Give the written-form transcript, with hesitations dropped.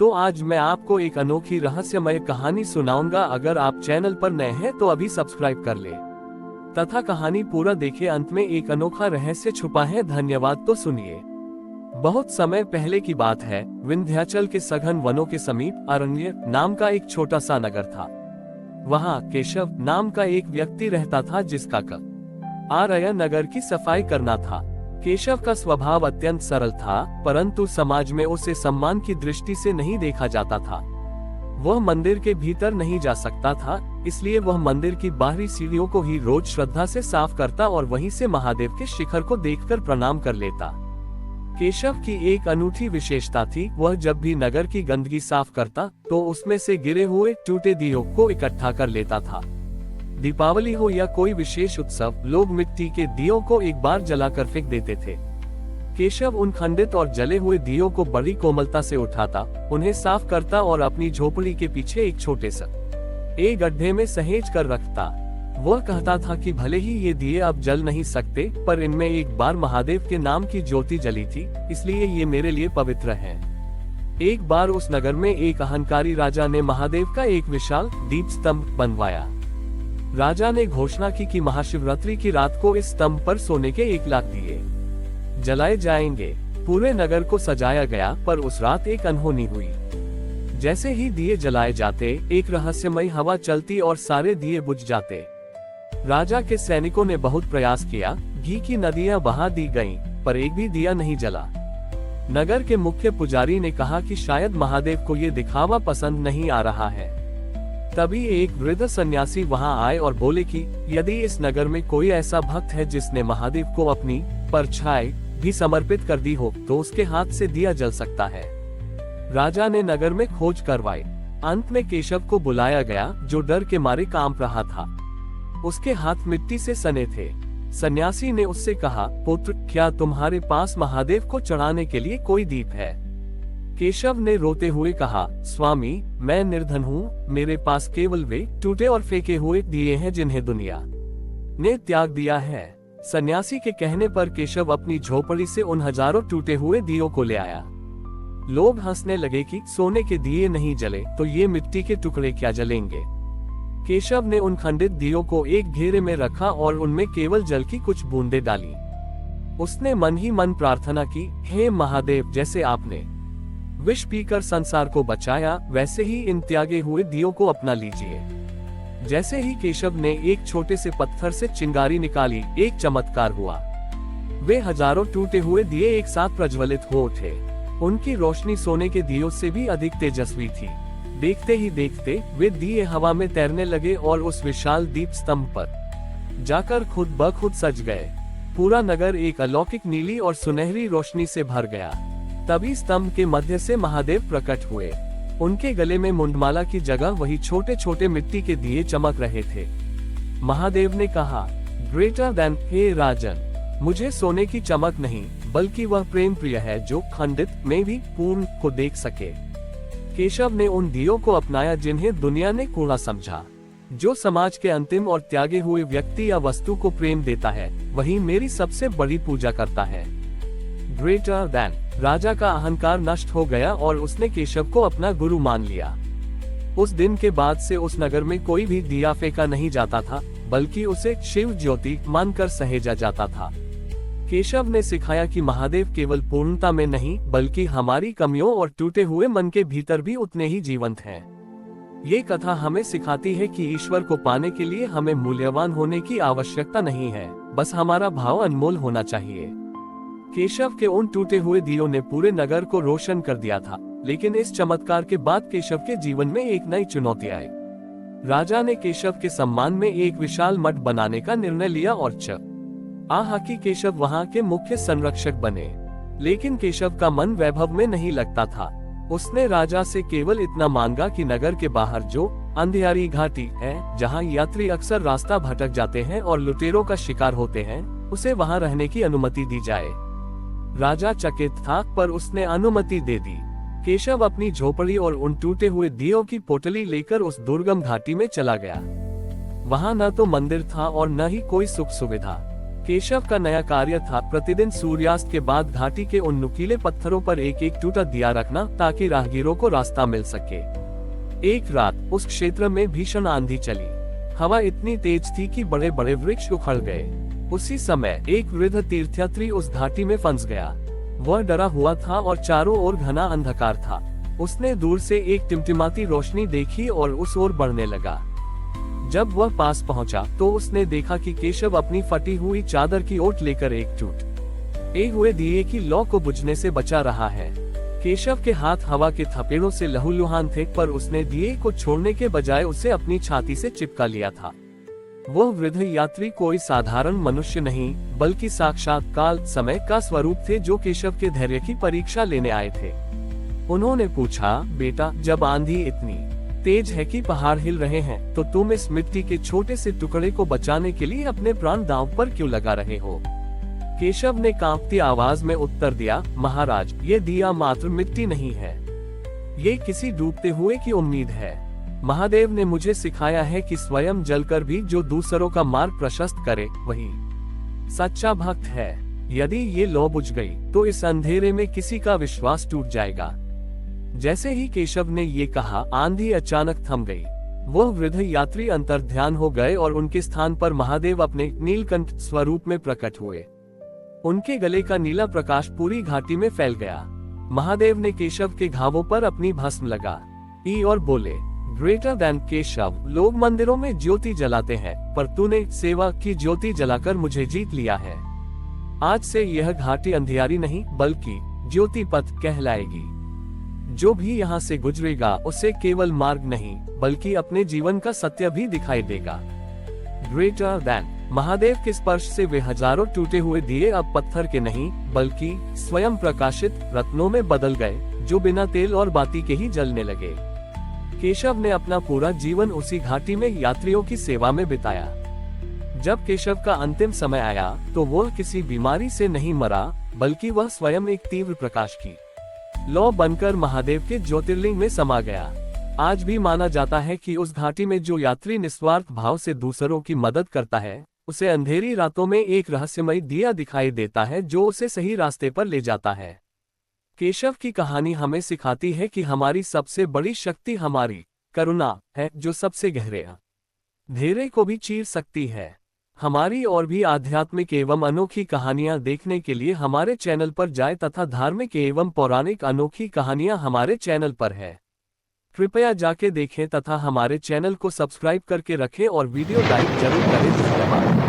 तो आज मैं आपको एक अनोखी रहस्यमय कहानी सुनाऊंगा। अगर आप चैनल पर नए हैं तो अभी सब्सक्राइब कर ले तथा कहानी पूरा देखें। अंत में एक अनोखा रहस्य छुपा है। धन्यवाद। तो सुनिए। बहुत समय पहले की बात है। विंध्याचल के सघन वनों के समीप अरण्य नाम का एक छोटा सा नगर था। वहाँ केशव नाम का एक व्यक्ति रहता था जिसका आरण्य नगर की सफाई करना था। केशव का स्वभाव अत्यंत सरल था, परंतु समाज में उसे सम्मान की दृष्टि से नहीं देखा जाता था। वह मंदिर के भीतर नहीं जा सकता था, इसलिए वह मंदिर की बाहरी सीढ़ियों को ही रोज श्रद्धा से साफ करता और वहीं से महादेव के शिखर को देखकर प्रणाम कर लेता। केशव की एक अनूठी विशेषता थी। वह जब भी नगर की गंदगी साफ करता तो उसमें से गिरे हुए टूटे दियों को इकट्ठा कर लेता था। दीपावली हो या कोई विशेष उत्सव, लोग मिट्टी के दियों को एक बार जलाकर फेंक देते थे। केशव उन खंडित और जले हुए दियों को बड़ी कोमलता से उठाता, उन्हें साफ करता और अपनी झोपड़ी के पीछे एक छोटे से गड्ढे में सहेज कर रखता। वह कहता था कि भले ही ये दिए अब जल नहीं सकते, पर इनमें एक बार महादेव के नाम की ज्योति जली थी, इसलिए ये मेरे लिए पवित्र हैं। एक बार उस नगर में एक अहंकारी राजा ने महादेव का एक विशाल दीप स्तंभ बनवाया। राजा ने घोषणा की कि महाशिवरात्रि की रात को इस स्तंभ पर सोने के 1 लाख दिए जलाए जाएंगे। पूरे नगर को सजाया गया, पर उस रात एक अनहोनी हुई। जैसे ही दिए जलाए जाते, एक रहस्यमय हवा चलती और सारे दिए बुझ जाते। राजा के सैनिकों ने बहुत प्रयास किया, घी की नदियां बहा दी गईं, पर एक भी दिया नहीं जला। नगर के मुख्य पुजारी ने कहा कि शायद महादेव को ये दिखावा पसंद नहीं आ रहा है। तभी एक वृद्ध सन्यासी वहां आए और बोले कि यदि इस नगर में कोई ऐसा भक्त है जिसने महादेव को अपनी परछाई भी समर्पित कर दी हो, तो उसके हाथ से दिया जल सकता है। राजा ने नगर में खोज करवाई। अंत में केशव को बुलाया गया, जो डर के मारे कांप रहा था। उसके हाथ मिट्टी से सने थे। सन्यासी ने उससे कहा, पुत्र, क्या तुम्हारे पास महादेव को चढ़ाने के लिए कोई दीप है? केशव ने रोते हुए कहा, स्वामी, मैं निर्धन हूँ, मेरे पास केवल वे टूटे और फेंके हुए दिए हैं जिन्हें दुनिया ने त्याग दिया है। सन्यासी के कहने पर केशव अपनी झोपड़ी से उन हजारों टूटे हुए दियों को ले आया। लोग हंसने लगे कि सोने के दिए नहीं जले तो ये मिट्टी के टुकड़े क्या जलेंगे। केशव ने उन खंडित दियों को एक घेरे में रखा और उनमें केवल जल की कुछ बूंदें डाली। उसने मन ही मन प्रार्थना की, हे महादेव, जैसे आपने विष पीकर संसार को बचाया, वैसे ही इन त्यागे हुए दियों को अपना लीजिए। जैसे ही केशव ने एक छोटे से पत्थर से चिंगारी निकाली, एक चमत्कार हुआ। वे हजारों टूटे हुए दिए एक साथ प्रज्वलित हो उठे। उनकी रोशनी सोने के दियों से भी अधिक तेजस्वी थी। देखते ही देखते वे दिए हवा में तैरने लगे और उस विशाल दीप स्तंभ पर जाकर खुद ब खुद सज गए। पूरा नगर एक अलौकिक नीली और सुनहरी रोशनी से भर गया। तभी स्तंभ के मध्य से महादेव प्रकट हुए। उनके गले में मुंडमाला की जगह वही छोटे छोटे मिट्टी के दिए चमक रहे थे। महादेव ने कहा, ग्रेटर देन, हे राजन, मुझे सोने की चमक नहीं, बल्कि वह प्रेम प्रिय है जो खंडित में भी पूर्ण को देख सके। केशव ने उन दियों को अपनाया जिन्हें दुनिया ने कूड़ा समझा। जो समाज के अंतिम और त्यागे हुए व्यक्ति या वस्तु को प्रेम देता है, वही मेरी सबसे बड़ी पूजा करता है। Greater than. राजा का अहंकार नष्ट हो गया और उसने केशव को अपना गुरु मान लिया। उस दिन के बाद से उस नगर में कोई भी दिया फेंका नहीं जाता था, बल्कि उसे शिव ज्योति मानकर सहेजा जाता था। केशव ने सिखाया कि महादेव केवल पूर्णता में नहीं, बल्कि हमारी कमियों और टूटे हुए मन के भीतर भी उतने ही जीवंत हैं। ये कथा हमें सिखाती है कि ईश्वर को पाने के लिए हमें मूल्यवान होने की आवश्यकता नहीं है, बस हमारा भाव अनमोल होना चाहिए। केशव के उन टूटे हुए दियों ने पूरे नगर को रोशन कर दिया था, लेकिन इस चमत्कार के बाद केशव के जीवन में एक नई चुनौती आई। राजा ने केशव के सम्मान में एक विशाल मठ बनाने का निर्णय लिया और कि केशव वहां के मुख्य संरक्षक बने। लेकिन केशव का मन वैभव में नहीं लगता था। उसने राजा से केवल इतना मांगा कि नगर के बाहर जो अंधियारी घाटी है, जहां यात्री अक्सर रास्ता भटक जाते हैं और लुटेरों का शिकार होते हैं, उसे वहां रहने की अनुमति दी जाए। राजा चकित था, पर उसने अनुमति दे दी। केशव अपनी झोपड़ी और उन टूटे हुए दियों की पोटली लेकर उस दुर्गम घाटी में चला गया। वहां न तो मंदिर था और न ही कोई सुख सुविधा। केशव का नया कार्य था प्रतिदिन सूर्यास्त के बाद घाटी के उन नुकीले पत्थरों पर एक एक टूटा दिया रखना ताकि राहगीरों को रास्ता मिल सके। एक रात उस क्षेत्र में भीषण आंधी चली। हवा इतनी तेज थी कि बड़े बड़े वृक्ष उखड़ गए। उसी समय एक वृद्ध तीर्थयात्री उस घाटी में फंस गया। वह डरा हुआ था और चारों ओर घना अंधकार था। उसने दूर से एक टिमटिमाती रोशनी देखी और उस ओर बढ़ने लगा। जब वह पास पहुंचा तो उसने देखा कि केशव अपनी फटी हुई चादर की ओट लेकर एक टूटे हुए दिए की लौ को बुझने से बचा रहा है। केशव के हाथ हवा के थपेड़ों से लहूलुहान थे, पर उसने दिए को छोड़ने के बजाय उसे अपनी छाती से चिपका लिया था। वह वृद्ध यात्री कोई साधारण मनुष्य नहीं, बल्कि साक्षात काल समय का स्वरूप थे, जो केशव के धैर्य की परीक्षा लेने आए थे। उन्होंने पूछा, बेटा, जब आंधी इतनी तेज है कि पहाड़ हिल रहे हैं, तो तुम इस मिट्टी के छोटे से टुकड़े को बचाने के लिए अपने प्राण दांव पर क्यों लगा रहे हो? केशव ने कांपती आवाज में उत्तर दिया, महाराज, ये दिया मात्र मिट्टी नहीं है, ये किसी डूबते हुए की उम्मीद है। महादेव ने मुझे सिखाया है कि स्वयं जलकर भी जो दूसरों का मार्ग प्रशस्त करे, वही सच्चा भक्त है। यदि ये लौ बुझ गई तो इस अंधेरे में किसी का विश्वास टूट जाएगा। जैसे ही केशव ने ये कहा, आंधी अचानक थम गई। वह वृद्ध यात्री अंतर्ध्यान हो गए और उनके स्थान पर महादेव अपने नीलकंठ स्वरूप में प्रकट हुए। उनके गले का नीला प्रकाश पूरी घाटी में फैल गया। महादेव ने केशव के घावों पर अपनी भस्म लगा और बोले, ग्रेटर देन केशव, लोग मंदिरों में ज्योति जलाते हैं, पर तूने सेवा की ज्योति जलाकर मुझे जीत लिया है। आज से यह घाटी अंधियारी नहीं, बल्कि ज्योति पथ कहलाएगी। जो भी यहाँ से गुजरेगा उसे केवल मार्ग नहीं, बल्कि अपने जीवन का सत्य भी दिखाई देगा। Greater than. महादेव के स्पर्श से वे हजारों टूटे हुए दिए अब पत्थर के नहीं, बल्कि स्वयं प्रकाशित रत्नों में बदल गए, जो बिना तेल और बाती के ही जलने लगे। केशव ने अपना पूरा जीवन उसी घाटी में यात्रियों की सेवा में बिताया। जब केशव का अंतिम समय आया तो वह किसी बीमारी से नहीं मरा, बल्कि वह स्वयं एक तीव्र प्रकाश की लौ बनकर महादेव के ज्योतिर्लिंग में समा गया। आज भी माना जाता है कि उस घाटी में जो यात्री निस्वार्थ भाव से दूसरों की मदद करता है, उसे अंधेरी रातों में एक रहस्यमय दिया दिखाई देता है, जो उसे सही रास्ते पर ले जाता है। केशव की कहानी हमें सिखाती है कि हमारी सबसे बड़ी शक्ति हमारी करुणा है, जो सबसे गहरे अंधेरे को भी चीर सकती है। हमारी और भी आध्यात्मिक एवं अनोखी कहानियां देखने के लिए हमारे चैनल पर जाएं तथा धार्मिक एवं पौराणिक अनोखी कहानियां हमारे चैनल पर है। कृपया जाके देखें तथा हमारे चैनल को सब्सक्राइब करके रखें और वीडियो लाइक जरूर करें। धन्यवाद।